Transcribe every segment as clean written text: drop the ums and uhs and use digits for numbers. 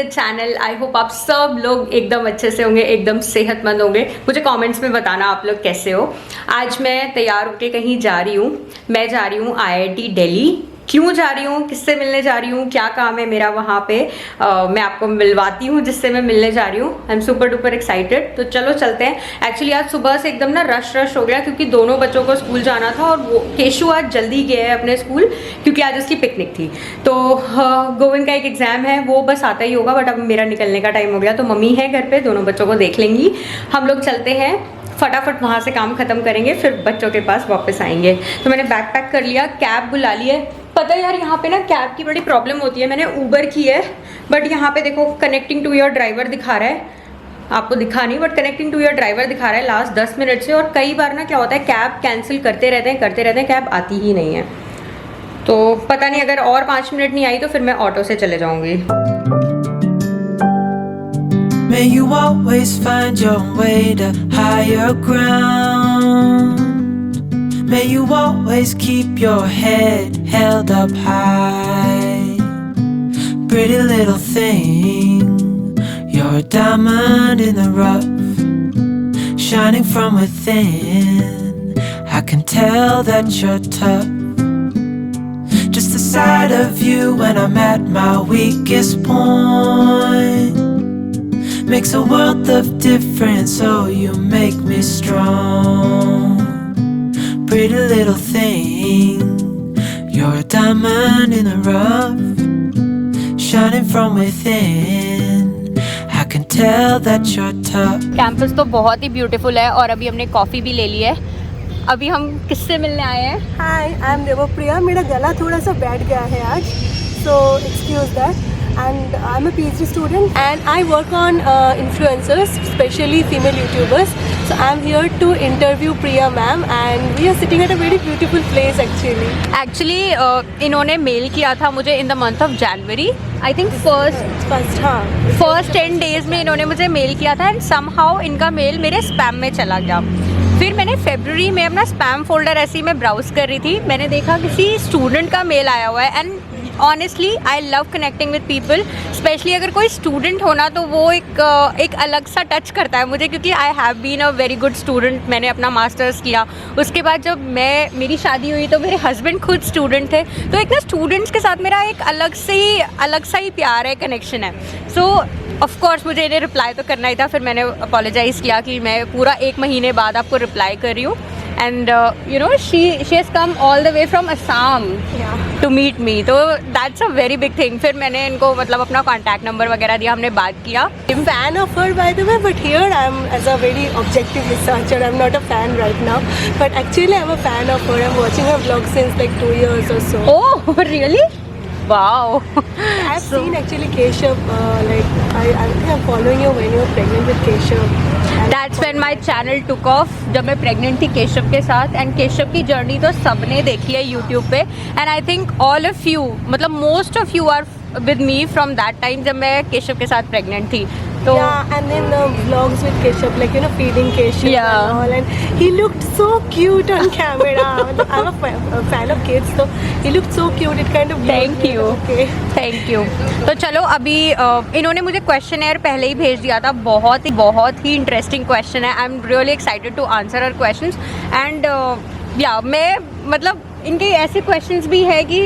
The channel. I hope आप सब लोग एकदम अच्छे से होंगे, एकदम सेहतमंद होंगे। मुझे कमेंट्स में बताना आप लोग कैसे हो। आज मैं तैयार होके कहीं जा रही हूँ। मैं जा रही हूँ IIT दिल्ली। क्यों जा रही हूँ, किससे मिलने जा रही हूँ, क्या काम है मेरा वहाँ पे, मैं आपको मिलवाती हूँ जिससे मैं मिलने जा रही हूँ। आई एम सुपर डुपर एक्साइटेड। तो चलो चलते हैं। एक्चुअली आज सुबह से एकदम ना रश हो गया क्योंकि दोनों बच्चों को स्कूल जाना था और वो केशु आज जल्दी गया है अपने स्कूल क्योंकि आज उसकी पिकनिक थी। तो गोविंद का एक एग्जाम है, वो बस आता ही होगा, बट अब मेरा निकलने का टाइम हो गया। तो मम्मी है घर पे, दोनों बच्चों को देख लेंगी। हम लोग चलते हैं, फटाफट वहाँ से काम खत्म करेंगे, फिर बच्चों के पास वापस आएंगे। तो मैंने बैग पैक कर लिया, कैब बुला ली है। पता है यार, यहाँ पे ना कैब की बड़ी प्रॉब्लम होती है। मैंने उबर की है, बट यहाँ पे देखो कनेक्टिंग टू योर ड्राइवर दिखा रहा है। आपको दिखा नहीं, but connecting to your driver दिखा रहा है लास्ट 10 मिनट से। और कई बार ना क्या होता है, कैब कैंसिल करते रहते हैं, कैब आती ही नहीं है। तो पता नहीं, अगर और 5 मिनट नहीं आई तो फिर मैं ऑटो से चले जाऊँगी। May you always find your way to higher ground. May you always keep your head held up high. Pretty little thing, you're a diamond in the rough, shining from within. I can tell that you're tough. Just the sight of you when I'm at my weakest point makes a world of difference, so you make me strong. Pretty little thing, you're a diamond in the rough, shining from within. I can tell that you're tough. Campus तो बहुत ही beautiful है और अभी हमने coffee भी ले ली है। अभी हम किससे मिलने आए हैं? हाय, आई एम देवप्रिया। मेरा गला थोड़ा सा बैठ गया है आज, so excuse that. And I'm a PhD student and I work on influencers, especially female YouTubers. So I'm here to interview Priya ma'am and we are sitting at a very beautiful place actually. Actually इन्होंने mail किया था मुझे in the month of January. I think first 10 days में इन्होंने मुझे mail किया था and somehow इनका मेल मेरे स्पैम में चला गया। फिर मैंने फरवरी में अपना स्पैम फोल्डर ऐसे ही मैं ब्राउज कर रही थी, मैंने देखा किसी स्टूडेंट का मेल आया हुआ है। And honestly I love connecting with people, specially अगर कोई स्टूडेंट होना तो वो एक अलग सा टच करता है मुझे, क्योंकि I have been a very good student. मैंने अपना मास्टर्स किया, उसके बाद जब मेरी शादी हुई तो मेरे हस्बैंड खुद स्टूडेंट थे। तो एक ना स्टूडेंट्स के साथ मेरा एक अलग सा ही प्यार है, कनेक्शन है। सो ऑफ कोर्स मुझे इन्हें रिप्लाई तो करना ही था। फिर मैंने अपोलोजाइज़ किया कि मैं पूरा 1 महीने बाद आपको रिप्लाई कर रही हूँ। And you know she has come all the way from Assam to meet me, तो that's a very big thing. फिर मैंने इनको मतलब अपना कॉन्टैक्ट नंबर वगैरह दिया, हमने बात किया। I'm a fan of her by the way, but here I'm as a very objective researcher. I'm not a fan right now, but actually I'm a fan of her. I'm watching her vlog since like 2 years or so. Oh really? Wow. I've seen actually Keshav, like I think I'm following you when you were pregnant with Keshav. That's when my channel took off, जब मैं pregnant थी केशव के साथ। And Keshav की journey तो सबने देखी है यूट्यूब पे। And I think all of you, मतलब most of you are with me from that time जब मैं केशव के साथ प्रेग्नेंट थी। तो yeah, and then the vlogs with Keshav, like you know, feeding Keshav Yeah. and all, and he looked so cute on camera. I'm a fan of kids, so he looked so cute. It kind of thank you, okay. Thank you. तो चलो अभी इन्होंने मुझे question पहले ही भेज दिया था, बहुत ही इंटरेस्टिंग क्वेश्चन है। I am really excited to answer हर क्वेश्चंस। एंड या मैं मतलब इनके ऐसे क्वेश्चंस भी है कि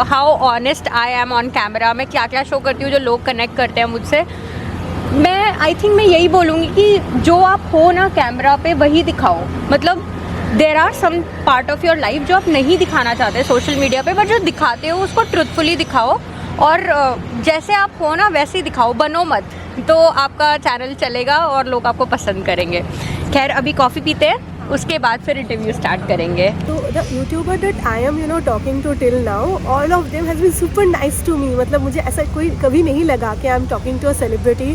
how honest I am on camera, मैं क्या क्या शो करती हूँ जो लोग कनेक्ट करते हैं मुझसे। आई थिंक मैं यही बोलूँगी कि जो आप हो ना कैमरा पे वही दिखाओ। मतलब there are some part of your life जो आप नहीं दिखाना चाहते सोशल मीडिया पे, बट जो दिखाते हो उसको ट्रुथफुली दिखाओ और जैसे आप हो ना वैसे ही दिखाओ, बनो मत, तो आपका चैनल चलेगा और लोग आपको पसंद करेंगे। खैर अभी कॉफ़ी पीते हैं, उसके बाद फिर इंटरव्यू स्टार्ट करेंगे। So the YouTuber that I am, you know, talking to till now, all of them has been super nice to me. मतलब मुझे ऐसा कोई कभी नहीं लगा कि I'm talking to a celebrity,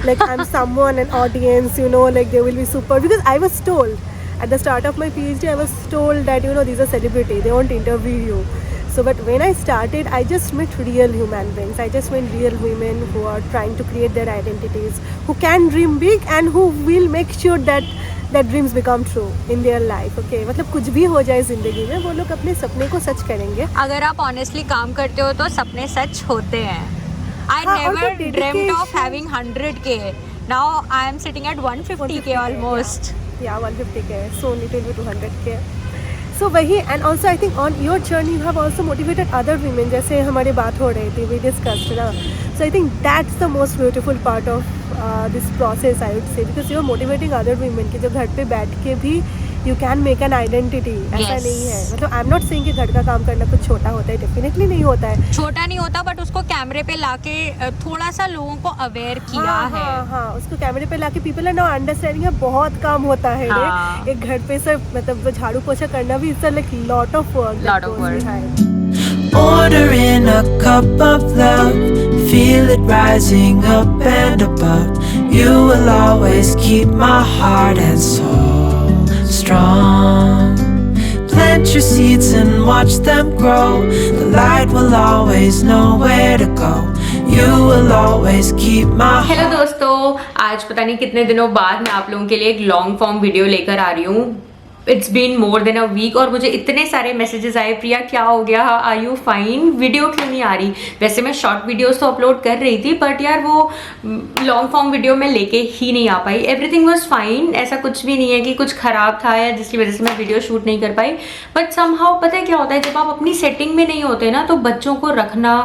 like I'm someone, an audience, you know, like they will be super. Because I was told at the start of my PhD, I was told that you know these are celebrity, they won't interview you. So but when I started, I just met real human beings. I just met real women who are trying to create their identities, who can dream big and who will make sure that dreams become true in their life. Okay, मतलब कुछ भी हो जाए ज़िंदगी में, वो लोग अपने सपने को सच करेंगे। अगर आप ऑनेस्टली काम करते हो तो सपने सच होते हैं। I हाँ, और never तो dreamt of dedication- having 100k. Now I am sitting at 150k almost. Yeah, 150k. Soon it will be 200k. So वही, and also I think on your journey you have also motivated other women. जैसे हमारी बात हो रही थी, we discussed ना. So I think that's the most beautiful part of this process, I would say, because you are motivating other women कि जो घर पे बैठ के भी you can make an identity. ऐसा Yes. नहीं है, मतलब I'm not saying कि घर का काम करना कुछ छोटा होता है, definitely नहीं होता है. छोटा नहीं होता, बट उसको कैमरे पे लाके थोड़ा सा लोगों को अवेयर किया है. हाँ, उसको कैमरे पे लाके पीपल आर नाउ अंडरस्टैंडिंग है, बहुत काम होता है रे. हाँ. एक घर पे सब मतलब झाड़ू पोछा करना भी it's like lot of work. Lot of work. Order in a cup of love, feel it rising up and above. You will always keep my heart and soul strong. Plant your seeds and watch them grow. The light will always know where to go. You will always keep my heart. Hello दोस्तों, आज पता नहीं कितने दिनों बाद मैं आप लोगों के लिए एक लॉन्ग फॉर्म वीडियो लेकर आ रही हूँ. It's been more than a week और मुझे इतने सारे मैसेजेस आए, प्रिया क्या हो गया, आर यू फाइन, वीडियो क्यों नहीं आ रही. वैसे मैं शॉर्ट वीडियोस तो अपलोड कर रही थी, बट यार वो लॉन्ग फॉर्म वीडियो में लेके ही नहीं आ पाई. एवरीथिंग वाज फाइन, ऐसा कुछ भी नहीं है कि कुछ खराब था या जिसकी वजह से मैं वीडियो शूट नहीं कर पाई. बट समहाउ पता है क्या होता है, जब आप अपनी सेटिंग में नहीं होते ना, तो बच्चों को रखना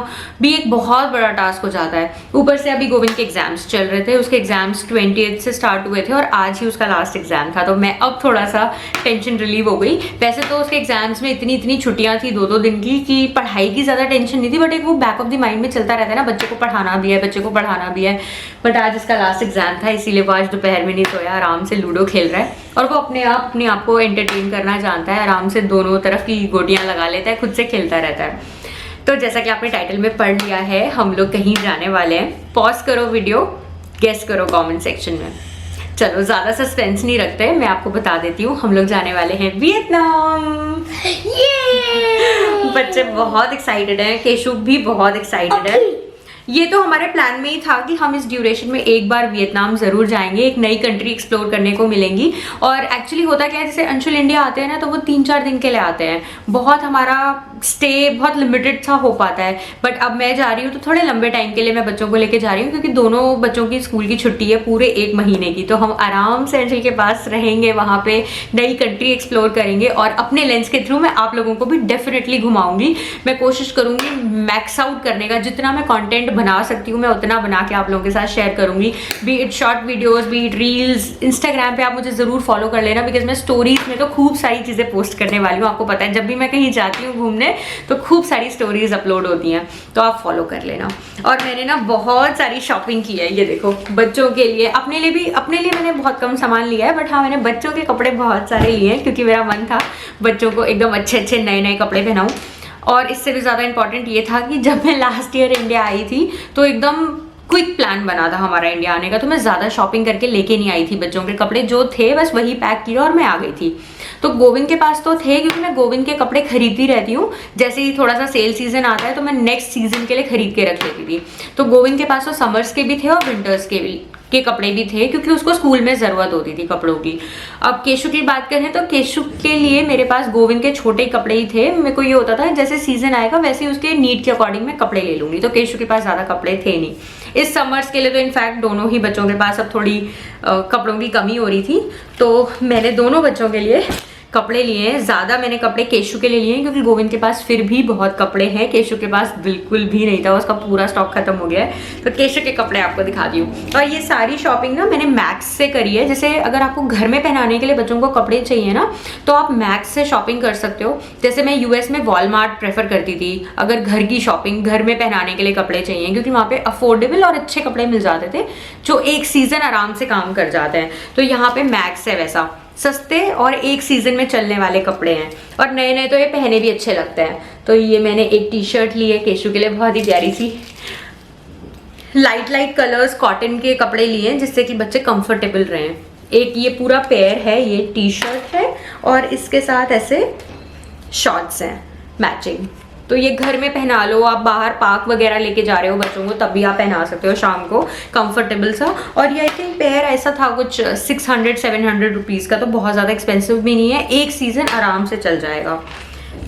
भी एक बहुत बड़ा टास्क हो जाता है. ऊपर से अभी गोविंद के एग्जाम्स चल रहे थे, उसके एग्जाम्स 20th से स्टार्ट हुए थे और आज ही उसका लास्ट एग्जाम था. तो मैं अब थोड़ा सा टेंशन रिलीव हो गई. वैसे तो उसके एग्जाम्स में इतनी छुट्टियां थी 2-2 दिन की कि पढ़ाई की ज़्यादा टेंशन नहीं थी, बट एक वो बैक ऑफ द माइंड में चलता रहता है ना, बच्चे को पढ़ाना भी है, बच्चे को पढ़ाना भी है. बट आज इसका लास्ट एग्जाम था, इसीलिए वो आज दोपहर में नहीं सोया, आराम से लूडो खेल रहा है. और वो अपने आप को एंटरटेन करना जानता है, आराम से दोनों तरफ की गोटियां लगा लेता है, खुद से खेलता रहता है. तो जैसा कि आपने टाइटल में पढ़ लिया है, हम लोग कहीं जाने वाले हैं. पॉज करो वीडियो, गेस करो कमेंट सेक्शन में. चलो ज़्यादा सस्पेंस नहीं रखते, मैं आपको बता देती हूँ, हम लोग जाने वाले हैं वियतनाम. ये बच्चे बहुत एक्साइटेड हैं, केशु भी बहुत एक्साइटेड है. ये तो हमारे प्लान में ही था कि हम इस ड्यूरेशन में एक बार वियतनाम ज़रूर जाएंगे, एक नई कंट्री एक्सप्लोर करने को मिलेंगी. और एक्चुअली होता क्या है, जैसे अंशुल इंडिया आते हैं ना, तो वो 3-4 दिन के लिए आते हैं. बहुत हमारा स्टे बहुत लिमिटेड सा हो पाता है. बट अब मैं जा रही हूँ तो थोड़े लंबे टाइम के लिए मैं बच्चों को लेके जा रही हूँ, क्योंकि दोनों बच्चों की स्कूल की छुट्टी है पूरे 1 महीने की. तो हम आराम से अंशुल के पास रहेंगे, वहाँ पे नई कंट्री एक्सप्लोर करेंगे और अपने लेंस के थ्रू मैं आप लोगों को भी डेफिनेटली घुमाऊंगी. मैं कोशिश करूँगी मैक्स आउट करने का, जितना मैं कॉन्टेंट बना सकती हूँ मैं उतना बना के आप लोगों के साथ शेयर करूंगी. B it short videos, B it reels. Instagram पे आप मुझे ज़रूर फॉलो कर लेना, बिकॉज मैं स्टोरीज में तो खूब सारी चीज़ें पोस्ट करने वाली हूँ. आपको पता है, जब भी मैं कहीं जाती हूँ घूमने तो खूब सारी स्टोरीज अपलोड होती हैं, तो आप फॉलो कर लेना. और मैंने ना बहुत सारी शॉपिंग की है, ये देखो, बच्चों के लिए, अपने लिए मैंने बहुत कम सामान लिया है, बट हाँ मैंने बच्चों के कपड़े बहुत सारे लिए हैं, क्योंकि मेरा मन था बच्चों को एकदम अच्छे नए कपड़े पहनाऊँ. और इससे भी ज़्यादा इंपॉर्टेंट ये था कि जब मैं लास्ट ईयर इंडिया आई थी तो एकदम क्विक प्लान बना था हमारा इंडिया आने का, तो मैं ज़्यादा शॉपिंग करके लेके नहीं आई थी. बच्चों के कपड़े जो थे बस वही पैक किया और मैं आ गई थी. तो गोविंद के पास तो थे, क्योंकि मैं गोविंद के कपड़े खरीदती रहती हूँ. जैसे ही थोड़ा सा सेल सीजन आता है तो मैं नेक्स्ट सीजन के लिए खरीद के रख लेती थी. तो गोविंद के पास तो समर्स के भी थे और विंटर्स के कपड़े भी थे, क्योंकि उसको स्कूल में ज़रूरत होती थी कपड़ों की. अब केशु की बात करें तो केशु के लिए मेरे पास गोविंद के छोटे कपड़े ही थे. मेरे को ये होता था जैसे सीजन आएगा वैसे ही उसके नीड के अकॉर्डिंग मैं कपड़े ले लूँगी. तो केशु के पास ज़्यादा कपड़े थे नहीं. इस समर्स के लिए तो इनफैक्ट दोनों ही बच्चों के पास अब थोड़ी कपड़ों की कमी हो रही थी, तो मैंने दोनों बच्चों के लिए कपड़े लिए हैं. ज़्यादा मैंने कपड़े केशु के लिए लिए हैं, क्योंकि गोविंद के पास फिर भी बहुत कपड़े हैं, केशु के पास बिल्कुल भी नहीं था, उसका पूरा स्टॉक खत्म हो गया है. तो केशु के कपड़े आपको दिखाती हूँ. और ये सारी शॉपिंग ना मैंने मैक्स से करी है. जैसे अगर आपको घर में पहनाने के लिए बच्चों को कपड़े चाहिए ना, तो आप मैक्स से शॉपिंग कर सकते हो. जैसे मैं यूएस में वॉलमार्ट प्रेफर करती थी अगर घर की शॉपिंग, घर में पहनाने के लिए कपड़े चाहिए, क्योंकि वहाँ पे अफोर्डेबल और अच्छे कपड़े मिल जाते थे जो एक सीज़न आराम से काम कर जाते हैं. तो यहाँ पे मैक्स है, वैसा सस्ते और एक सीजन में चलने वाले कपड़े हैं, और नए तो ये पहने भी अच्छे लगते हैं. तो ये मैंने एक टी शर्ट ली है केशु के लिए, बहुत ही प्यारी सी. लाइट कलर्स कॉटन के कपड़े लिए हैं, जिससे कि बच्चे कंफर्टेबल रहें. एक ये पूरा पेयर है, ये टी शर्ट है और इसके साथ ऐसे शॉर्ट्स हैं मैचिंग. तो ये घर में पहना लो, आप बाहर पार्क वगैरह लेके जा रहे हो बच्चों को तब भी आप पहना सकते हो शाम को, कंफर्टेबल सा. और ये आई थिंक पेयर ऐसा था कुछ 600-700 रुपीज़ का, तो बहुत ज़्यादा एक्सपेंसिव भी नहीं है, एक सीज़न आराम से चल जाएगा.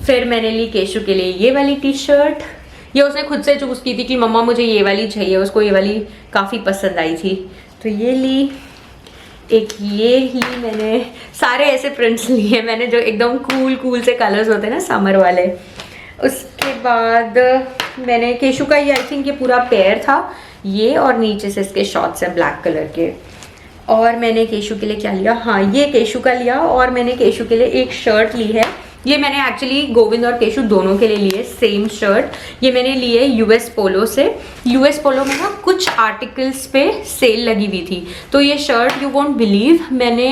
फिर मैंने ली केशु के लिए ये वाली टी शर्ट, ये उसने खुद से चूज़ की थी कि मम्मा मुझे ये वाली चाहिए, उसको ये वाली काफ़ी पसंद आई थी तो ये ली। एक ये ली मैंने, सारे ऐसे प्रिंट्स लिए मैंने जो एकदम कूल से कलर्स होते हैं ना समर वाले। उसके बाद मैंने केशु का ये आई थिंक ये पूरा पेयर था ये, और नीचे से इसके शॉर्ट्स हैं ब्लैक कलर के। और मैंने केशु के लिए क्या लिया, हाँ ये केशु का लिया, और मैंने केशु के लिए एक शर्ट ली है। ये मैंने एक्चुअली गोविंद और केशु दोनों के लिए लिए सेम शर्ट। ये मैंने लिए यूएस पोलो से। यूएस पोलो में ना कुछ आर्टिकल्स पे सेल लगी हुई थी, तो ये शर्ट यू वोंट बिलीव मैंने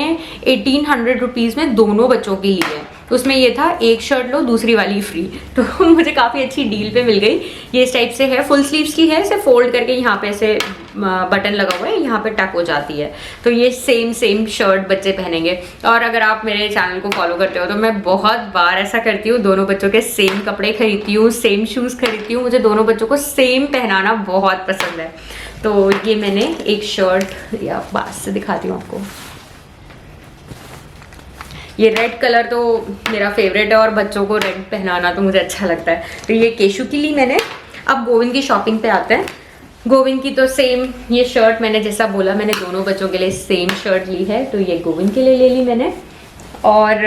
1800 रुपीज़ में दोनों बच्चों की ली है। उसमें ये था एक शर्ट लो दूसरी वाली फ्री, तो मुझे काफ़ी अच्छी डील पे मिल गई। ये इस टाइप से है, फुल स्लीव्स की है, इसे फोल्ड करके यहाँ पे ऐसे बटन लगा हुआ है, यहाँ पे टक हो जाती है। तो ये सेम शर्ट बच्चे पहनेंगे। और अगर आप मेरे चैनल को फॉलो करते हो तो मैं बहुत बार ऐसा करती हूँ, दोनों बच्चों के सेम कपड़े खरीदती हूँ, सेम शूज़ खरीदती हूँ। मुझे दोनों बच्चों को सेम पहनाना बहुत पसंद है। तो ये मैंने एक शर्ट, या पास से दिखाती हूँ आपको, ये रेड कलर तो मेरा फेवरेट है और बच्चों को रेड पहनाना तो मुझे अच्छा लगता है, तो ये केशु की ली मैंने। अब गोविंद की शॉपिंग पे आते हैं। गोविंद की तो सेम ये शर्ट मैंने जैसा बोला, मैंने दोनों बच्चों के लिए सेम शर्ट ली है, तो ये गोविंद के लिए ले ली मैंने। और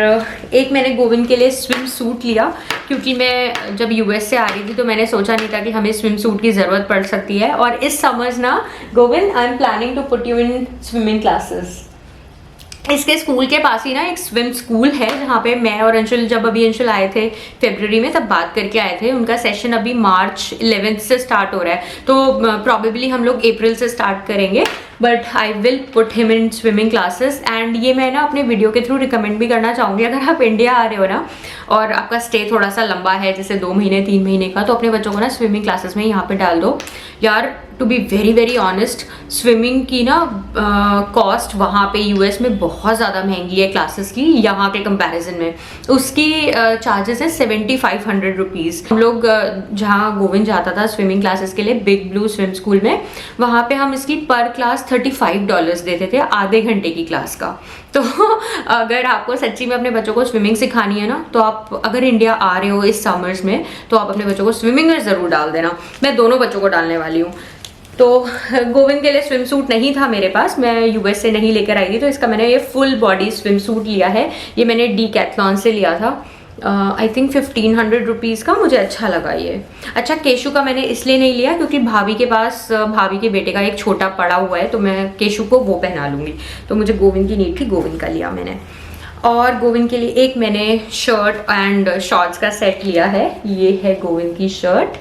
एक मैंने गोविंद के लिए स्विम सूट लिया, क्योंकि मैं जब यूएस से आ रही थी तो मैंने सोचा नहीं था कि हमें स्विम सूट की ज़रूरत पड़ सकती है। और इस समर्स ना Govind, I am planning to put you in swimming classes. इसके स्कूल के पास ही ना एक स्विम स्कूल है, जहाँ पे मैं और अंशुल, जब अभी अंशुल आए थे फरवरी में, तब बात करके आए थे। उनका सेशन अभी मार्च 11 से स्टार्ट हो रहा है, तो प्रॉबेबली हम लोग अप्रैल से स्टार्ट करेंगे। But I will put him in swimming classes. And ये मैं ना अपने वीडियो के थ्रू रिकमेंड भी करना चाहूँगी, अगर आप इंडिया आ रहे हो ना और आपका स्टे थोड़ा सा लंबा है, जैसे 2 महीने 3 महीने का, तो अपने बच्चों को ना स्विमिंग क्लासेस में यहाँ पे डाल दो यार। To be very honest, swimming की ना कॉस्ट वहाँ पे यूएस में बहुत ज़्यादा महंगी है क्लासेस की, यहाँ के कंपैरिजन में। उसकी चार्जेस है 7500 रुपीज़। हम लोग जहाँ गोविंद जाता था स्विमिंग क्लासेस के लिए, बिग ब्लू स्विम स्कूल में, वहाँ पे हम इसकी पर क्लास $35 देते थे आधे घंटे की क्लास का। तो अगर आपको सच्ची में अपने बच्चों को स्विमिंग सिखानी है ना, तो आप अगर इंडिया आ रहे हो इस समर्स में, तो आप अपने बच्चों को स्विमिंग में ज़रूर डाल देना। मैं दोनों बच्चों को डालने वाली हूँ। तो गोविंद के लिए स्विम सूट नहीं था मेरे पास, मैं यूएस से नहीं लेकर आई थी, तो इसका मैंने ये फुल बॉडी स्विम सूट लिया है। ये मैंने डीकैथलॉन से लिया था, आई थिंक 1500 रुपीज़ का। मुझे अच्छा लगा ये। अच्छा, केशु का मैंने इसलिए नहीं लिया क्योंकि भाभी के पास भाभी के बेटे का एक छोटा पड़ा हुआ है, तो मैं केशु को वो पहना लूँगी, तो मुझे गोविंद की नीड थी, गोविंद का लिया मैंने। और गोविंद के लिए एक मैंने शर्ट एंड शॉर्ट्स का सेट लिया है। ये है गोविंद की शर्ट,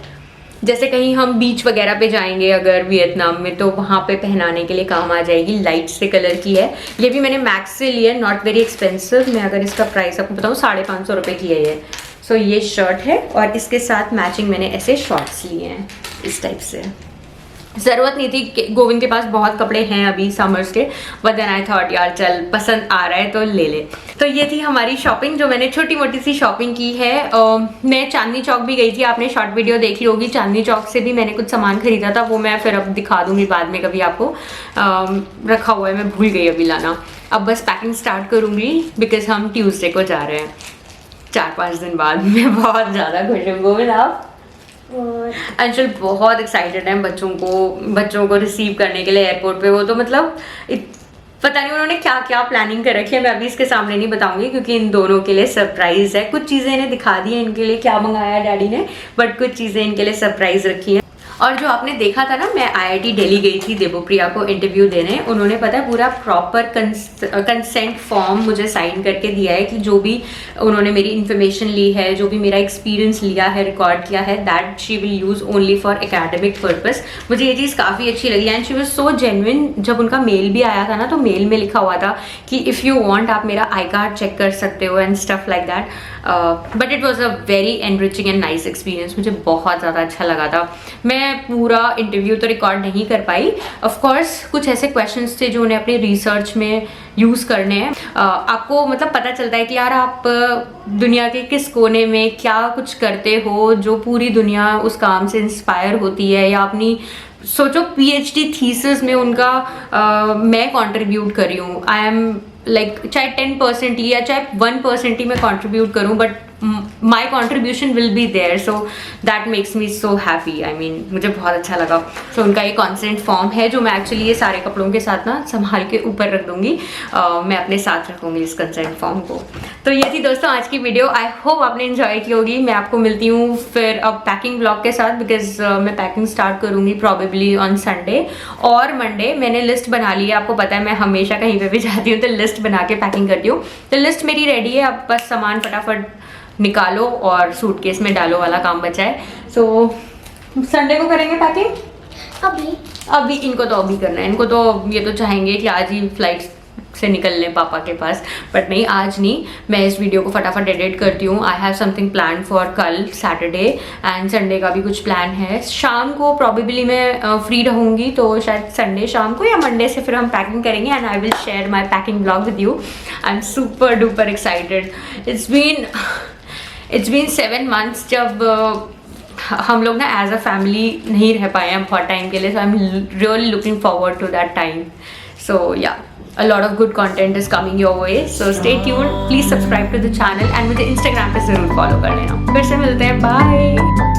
जैसे कहीं हम बीच वगैरह पे जाएंगे अगर वियतनाम में, तो वहाँ पे पहनाने के लिए काम आ जाएगी। लाइट से कलर की है। ये भी मैंने मैक्स से लिया है, नॉट वेरी एक्सपेंसिव। मैं अगर इसका प्राइस आपको बताऊँ 550 रुपये की है ये। सो ये शर्ट है, और इसके साथ मैचिंग मैंने ऐसे शॉर्ट्स लिए हैं इस टाइप से। ज़रूरत नहीं थी, गोविंद के पास बहुत कपड़े हैं अभी समर्स के, बट देन आई थॉट यार चल पसंद आ रहा है तो ले ले। तो ये थी हमारी शॉपिंग, जो मैंने छोटी मोटी सी शॉपिंग की है। मैं चांदनी चौक भी गई थी, आपने शॉर्ट वीडियो देखी होगी। चांदनी चौक से भी मैंने कुछ सामान खरीदा था, वो मैं फिर अब दिखा दूंगी बाद में कभी आपको। रखा हुआ है, मैं भूल गई अभी लाना। अब बस पैकिंग स्टार्ट करूँगी, बिकॉज हम ट्यूसडे को जा रहे हैं 4-5 दिन बाद। मैं बहुत ज़्यादा खुश हूँ। गोविंद आप? अंशुल बहुत एक्साइटेड है बच्चों को रिसीव करने के लिए एयरपोर्ट पे। वो तो मतलब पता नहीं उन्होंने क्या क्या प्लानिंग कर रखी है, मैं अभी इसके सामने नहीं बताऊंगी क्योंकि इन दोनों के लिए सरप्राइज है। कुछ चीज़ें इन्हें दिखा दी है इनके लिए क्या मंगाया डैडी ने, बट कुछ चीज़ें इनके लिए सरप्राइज रखी है। और जो आपने देखा था ना, मैं IIT दिल्ली गई थी देवप्रिया को इंटरव्यू देने। उन्होंने पता है पूरा प्रॉपर कंसेंट फॉर्म मुझे साइन करके दिया है कि जो भी उन्होंने मेरी इन्फॉर्मेशन ली है, जो भी मेरा एक्सपीरियंस लिया है, रिकॉर्ड किया है, that she will use only for academic purpose. मुझे ये चीज़ काफ़ी अच्छी लगी and she was so genuine. जब उनका मेल भी आया था ना, तो मेल में लिखा हुआ था कि इफ़ यू वॉन्ट आप मेरा आई कार्ड चेक कर सकते हो and stuff like that. But it was a very enriching and nice experience. मुझे बहुत ज़्यादा अच्छा लगा था। मैं पूरा इंटरव्यू तो रिकॉर्ड नहीं कर पाई, ऑफ कोर्स कुछ ऐसे क्वेश्चंस थे जो उन्हें अपनी रिसर्च में यूज़ करने हैं। आपको मतलब पता चलता है कि यार आप दुनिया के किस कोने में क्या कुछ करते हो, जो पूरी दुनिया उस काम से इंस्पायर होती है। या अपनी सोचो PhD थीसिस में उनका मैं कंट्रीब्यूट करी हूँ। आई एम लाइक चाहे 10% ही या चाहे 1% ही मैं कंट्रीब्यूट करूँ, but my contribution will be there, so that makes me so happy. I mean मुझे बहुत अच्छा लगा। सो उनका ये कॉन्सेंट फॉर्म है जो मैं एक्चुअली ये सारे कपड़ों के साथ ना संभाल के ऊपर रख दूंगी। मैं अपने साथ रखूंगी इस कंसेंट फॉर्म को। तो ये थी दोस्तों आज की वीडियो। आई होप आपने एंजॉय की होगी। मैं आपको मिलती हूँ फिर अब पैकिंग ब्लॉग के साथ, बिकॉज मैं पैकिंग स्टार्ट करूँगी प्रॉबेबली ऑन संडे और मंडे। मैंने लिस्ट बना ली है, आपको पता है मैं हमेशा कहीं पे भी जाती हूँ तो लिस्ट बना के पैकिंग करती हूँ। तो लिस्ट मेरी रेडी है, अब बस सामान फटाफट निकालो और सूटकेस में डालो वाला काम बचा है। सो संडे को करेंगे पैकिंग। अभी इनको तो अभी करना है, इनको तो ये तो चाहेंगे कि आज ही फ्लाइट से निकल लें पापा के पास, बट नहीं आज नहीं। मैं इस वीडियो को फटाफट एडिट करती हूँ। I have something plan for कल सैटरडे एंड संडे का भी कुछ प्लान है। शाम को प्रॉबेबली मैं फ्री रहूँगी, तो शायद संडे शाम को या मंडे से फिर हम पैकिंग करेंगे and I will share my packing blog with you. I am super duper excited. It's been 7 months जब हम लोग ना एज अ फैमिली नहीं रह पाए हैं बहुत टाइम के लिए। So I am really looking forward to that time. So yeah a lot of good content is coming your way, so stay tuned, please subscribe to the channel and मुझे Instagram पे ज़रूर follow कर लेना। फिर से मिलते हैं, bye।